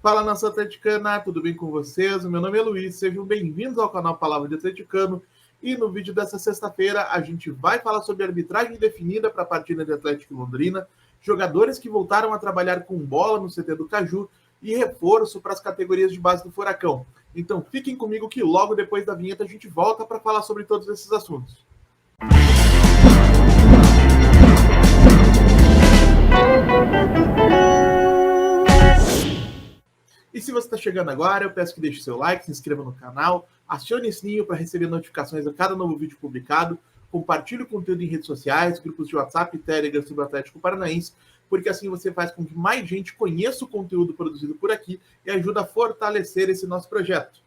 Fala, nação atleticana, tudo bem com vocês? O meu nome é Luiz, sejam bem-vindos ao canal Palavra de Atleticano. E no vídeo dessa sexta-feira a gente vai falar sobre a arbitragem definida para a partida de Atlético e Londrina, jogadores que voltaram a trabalhar com bola no CT do Caju e reforço para as categorias de base do Furacão. Então fiquem comigo que logo depois da vinheta a gente volta para falar sobre todos esses assuntos. E se você está chegando agora, eu peço que deixe seu like, se inscreva no canal, acione o sininho para receber notificações a cada novo vídeo publicado, compartilhe o conteúdo em redes sociais, grupos de WhatsApp e Telegram sobre o Atlético Paranaense, porque assim você faz com que mais gente conheça o conteúdo produzido por aqui e ajuda a fortalecer esse nosso projeto.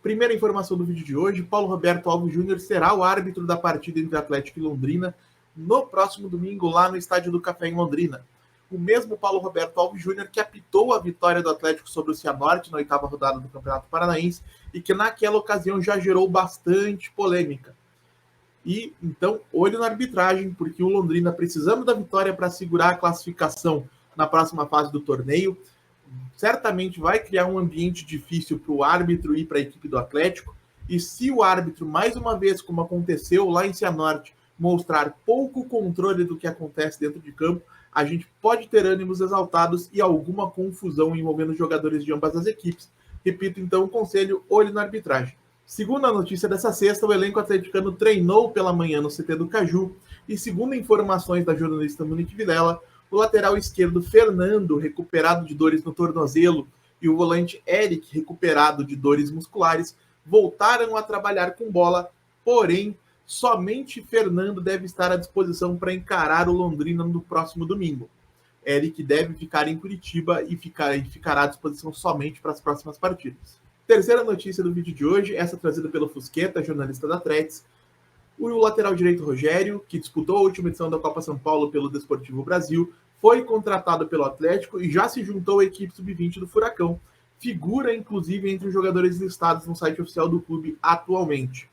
Primeira informação do vídeo de hoje, Paulo Roberto Alves Júnior será o árbitro da partida entre Atlético e Londrina no próximo domingo lá no Estádio do Café em Londrina. O mesmo Paulo Roberto Alves Júnior que apitou a vitória do Atlético sobre o Cianorte na oitava rodada do Campeonato Paranaense e que naquela ocasião já gerou bastante polêmica. E então, olho na arbitragem, porque o Londrina, precisando da vitória para segurar a classificação na próxima fase do torneio, certamente vai criar um ambiente difícil para o árbitro e para a equipe do Atlético. E se o árbitro, mais uma vez, como aconteceu lá em Cianorte, mostrar pouco controle do que acontece dentro de campo, a gente pode ter ânimos exaltados e alguma confusão envolvendo jogadores de ambas as equipes. Repito, então, o conselho, olho na arbitragem. Segundo a notícia dessa sexta, o elenco atleticano treinou pela manhã no CT do Caju e, segundo informações da jornalista Monique Vilela, o lateral esquerdo Fernando, recuperado de dores no tornozelo, e o volante Eric, recuperado de dores musculares, voltaram a trabalhar com bola, porém, somente Fernando deve estar à disposição para encarar o Londrina no próximo domingo. Eric deve ficar em Curitiba e ficará à disposição somente para as próximas partidas. Terceira notícia do vídeo de hoje, essa trazida pelo Fusqueta, jornalista da Tretes. O lateral direito Rogério, que disputou a última edição da Copa São Paulo pelo Desportivo Brasil, foi contratado pelo Atlético e já se juntou à equipe sub-20 do Furacão. Figura, inclusive, entre os jogadores listados no site oficial do clube atualmente.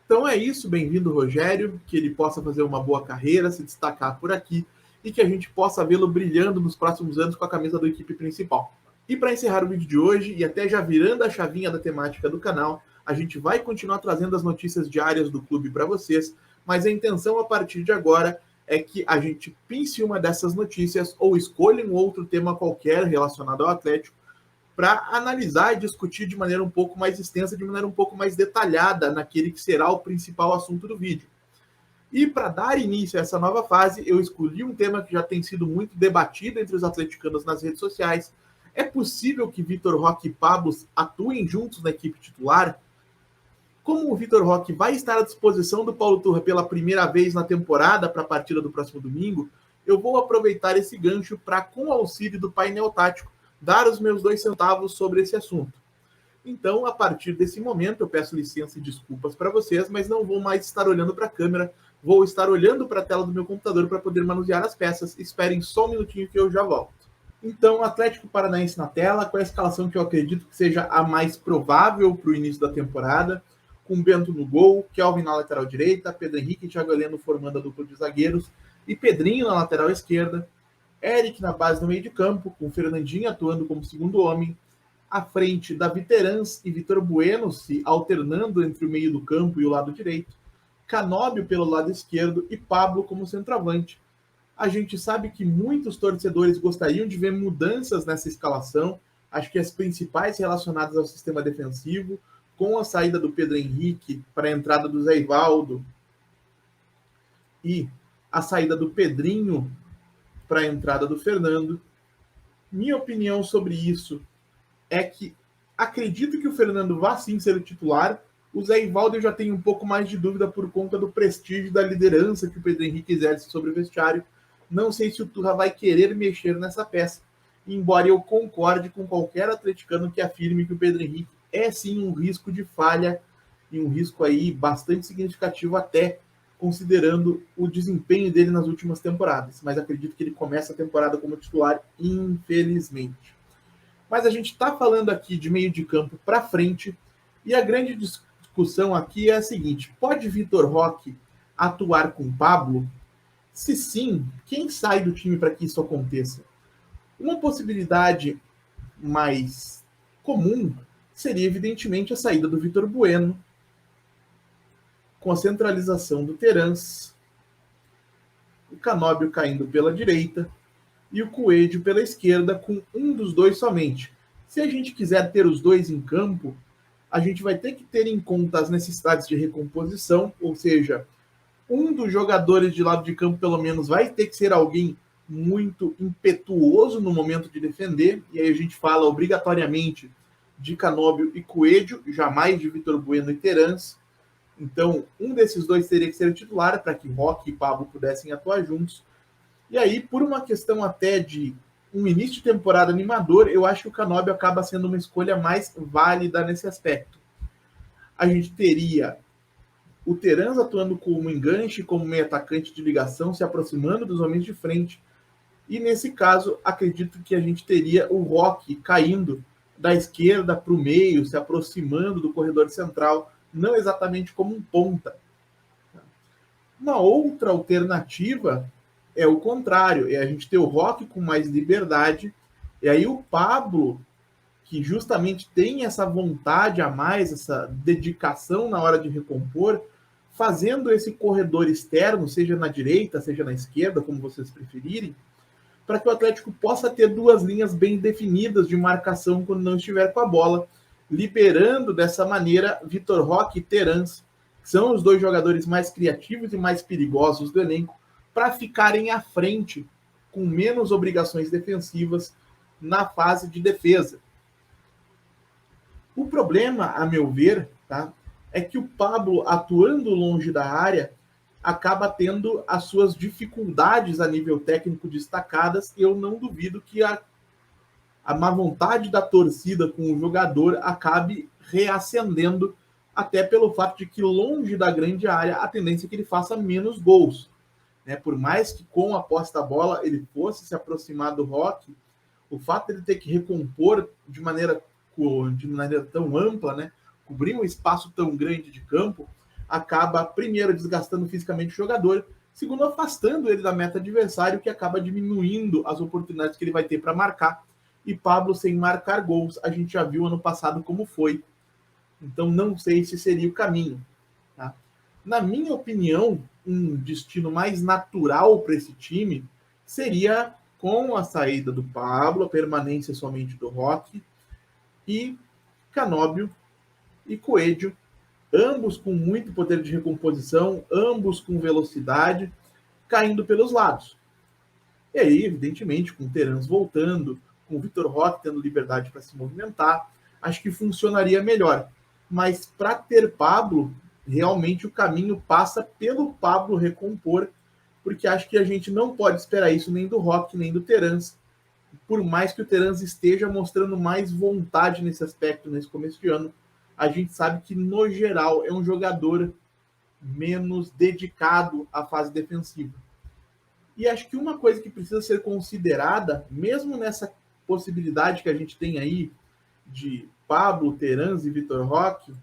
Então é isso, bem-vindo Rogério, que ele possa fazer uma boa carreira, se destacar por aqui e que a gente possa vê-lo brilhando nos próximos anos com a camisa da equipe principal. E para encerrar o vídeo de hoje, e até já virando a chavinha da temática do canal, a gente vai continuar trazendo as notícias diárias do clube para vocês, mas a intenção a partir de agora é que a gente pense uma dessas notícias ou escolha um outro tema qualquer relacionado ao Atlético para analisar e discutir de maneira um pouco mais extensa, de maneira um pouco mais detalhada naquele que será o principal assunto do vídeo. E para dar início a essa nova fase, eu escolhi um tema que já tem sido muito debatido entre os atleticanos nas redes sociais. É possível que Vitor Roque e Pablo atuem juntos na equipe titular? Como o Vitor Roque vai estar à disposição do Paulo Turra pela primeira vez na temporada para a partida do próximo domingo, eu vou aproveitar esse gancho para, com o auxílio do painel tático, dar os meus 2 centavos sobre esse assunto. Então, a partir desse momento, eu peço licença e desculpas para vocês, mas não vou mais estar olhando para a câmera, vou estar olhando para a tela do meu computador para poder manusear as peças. Esperem só um minutinho que eu já volto. Então, Atlético Paranaense na tela, com a escalação que eu acredito que seja a mais provável para o início da temporada, com Bento no gol, Kelvin na lateral direita, Pedro Henrique e Thiago Heleno formando a dupla de zagueiros, e Pedrinho na lateral esquerda, Eric na base do meio de campo, com Fernandinho atuando como segundo homem, à frente Davi Terans e Vitor Bueno se alternando entre o meio do campo e o lado direito, Canóbio pelo lado esquerdo e Pablo como centroavante. A gente sabe que muitos torcedores gostariam de ver mudanças nessa escalação, acho que as principais relacionadas ao sistema defensivo, com a saída do Pedro Henrique para a entrada do Zé Ivaldo e a saída do Pedrinho para a entrada do Fernando. Minha opinião sobre isso é que acredito que o Fernando vá sim ser o titular. O Zé Ivaldo eu já tenho um pouco mais de dúvida por conta do prestígio da liderança que o Pedro Henrique exerce sobre o vestiário. Não sei se o Turra vai querer mexer nessa peça, embora eu concorde com qualquer atleticano que afirme que o Pedro Henrique é sim um risco de falha e um risco aí bastante significativo até considerando o desempenho dele nas últimas temporadas, mas acredito que ele começa a temporada como titular, infelizmente. Mas a gente está falando aqui de meio de campo para frente, e a grande discussão aqui é a seguinte: pode Vitor Roque atuar com Pablo? Se sim, quem sai do time para que isso aconteça? Uma possibilidade mais comum seria, evidentemente, a saída do Vitor Bueno, com a centralização do Terans, o Canóbio caindo pela direita e o Coelho pela esquerda, com um dos dois somente. Se a gente quiser ter os dois em campo, a gente vai ter que ter em conta as necessidades de recomposição, ou seja, um dos jogadores de lado de campo, pelo menos, vai ter que ser alguém muito impetuoso no momento de defender, e aí a gente fala obrigatoriamente de Canóbio e Coelho, jamais de Vitor Bueno e Terans. Então, um desses dois teria que ser o titular para que Roque e Pablo pudessem atuar juntos. E aí, por uma questão até de um início de temporada animador, eu acho que o Canóbio acaba sendo uma escolha mais válida nesse aspecto. A gente teria o Terans atuando como enganche, como meio atacante de ligação, se aproximando dos homens de frente. E nesse caso, acredito que a gente teria o Roque caindo da esquerda para o meio, se aproximando do corredor central, não exatamente como um ponta. Uma outra alternativa é o contrário, é a gente ter o Roque com mais liberdade, e aí o Pablo, que justamente tem essa vontade a mais, essa dedicação na hora de recompor, fazendo esse corredor externo, seja na direita, seja na esquerda, como vocês preferirem, para que o Atlético possa ter duas linhas bem definidas de marcação quando não estiver com a bola, liberando dessa maneira Vitor Roque e Terans, que são os dois jogadores mais criativos e mais perigosos do elenco, para ficarem à frente com menos obrigações defensivas na fase de defesa. O problema, a meu ver, tá, é que o Pablo, atuando longe da área, acaba tendo as suas dificuldades a nível técnico destacadas, e eu não duvido que a má vontade da torcida com o jogador acabe reacendendo, até pelo fato de que longe da grande área a tendência é que ele faça menos gols. Né? Por mais que com a posse da bola ele fosse se aproximar do Roque, o fato de ele ter que recompor de maneira tão ampla, né? Cobrir um espaço tão grande de campo, acaba, primeiro, desgastando fisicamente o jogador, segundo, afastando ele da meta adversário, que acaba diminuindo as oportunidades que ele vai ter para marcar. E Pablo, sem marcar gols, a gente já viu ano passado como foi. Então, não sei se seria o caminho. Tá? Na minha opinião, um destino mais natural para esse time seria, com a saída do Pablo, a permanência somente do Roque, e Canóbio e Coelho, ambos com muito poder de recomposição, ambos com velocidade, caindo pelos lados. E aí, evidentemente, com o Terans voltando, com o Vitor Roque tendo liberdade para se movimentar, acho que funcionaria melhor. Mas para ter Pablo, realmente o caminho passa pelo Pablo recompor, porque acho que a gente não pode esperar isso nem do Roque, nem do Terans, por mais que o Terans esteja mostrando mais vontade nesse aspecto nesse começo de ano, a gente sabe que, no geral, é um jogador menos dedicado à fase defensiva. E acho que uma coisa que precisa ser considerada, mesmo nessa possibilidade que a gente tem aí de Pablo, Terans e Vitor Roque,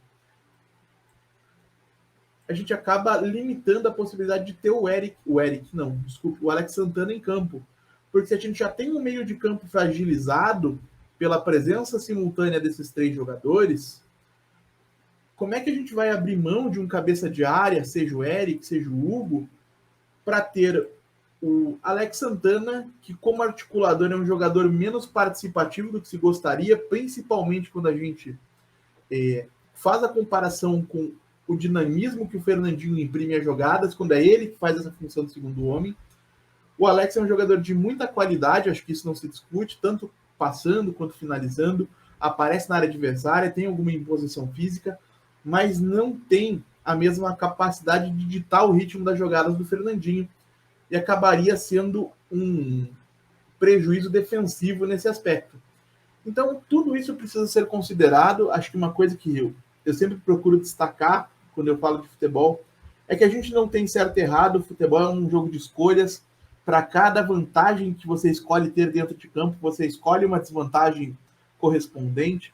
a gente acaba limitando a possibilidade de ter o Alex Santana em campo. Porque se a gente já tem um meio de campo fragilizado pela presença simultânea desses três jogadores, como é que a gente vai abrir mão de um cabeça de área, seja o Eric, seja o Hugo, para ter o Alex Santana, que como articulador é um jogador menos participativo do que se gostaria, principalmente quando a gente faz a comparação com o dinamismo que o Fernandinho imprime às jogadas, quando é ele que faz essa função de segundo homem. O Alex é um jogador de muita qualidade, acho que isso não se discute, tanto passando quanto finalizando, aparece na área adversária, tem alguma imposição física, mas não tem a mesma capacidade de ditar o ritmo das jogadas do Fernandinho, e acabaria sendo um prejuízo defensivo nesse aspecto. Então, tudo isso precisa ser considerado. Acho que uma coisa que eu sempre procuro destacar quando eu falo de futebol é que a gente não tem certo e errado, o futebol é um jogo de escolhas. Para cada vantagem que você escolhe ter dentro de campo, você escolhe uma desvantagem correspondente.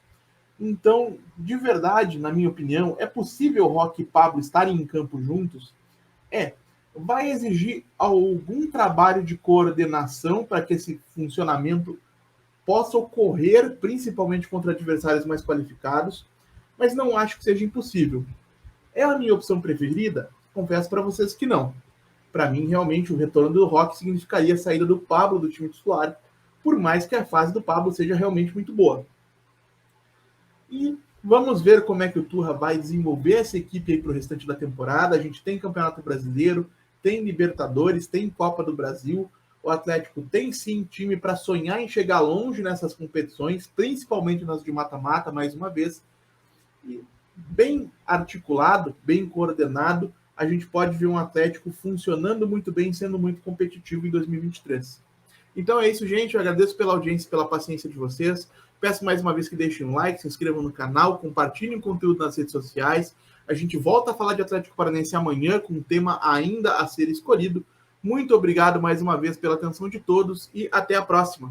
Então, de verdade, na minha opinião, é possível Roque e Pablo estarem em campo juntos? Vai exigir algum trabalho de coordenação para que esse funcionamento possa ocorrer, principalmente contra adversários mais qualificados, mas não acho que seja impossível. É a minha opção preferida? Confesso para vocês que não. Para mim, realmente, o retorno do Roque significaria a saída do Pablo do time titular, por mais que a fase do Pablo seja realmente muito boa. E vamos ver como é que o Turra vai desenvolver essa equipe aí para o restante da temporada. A gente tem Campeonato Brasileiro, tem Libertadores, tem Copa do Brasil. O Atlético tem sim time para sonhar em chegar longe nessas competições, principalmente nas de mata-mata, mais uma vez. E bem articulado, bem coordenado, a gente pode ver um Atlético funcionando muito bem, sendo muito competitivo em 2023. Então é isso, gente. Eu agradeço pela audiência e pela paciência de vocês. Peço mais uma vez que deixem um like, se inscrevam no canal, compartilhem o conteúdo nas redes sociais. A gente volta a falar de Atlético Paranaense amanhã, com um tema ainda a ser escolhido. Muito obrigado mais uma vez pela atenção de todos e até a próxima.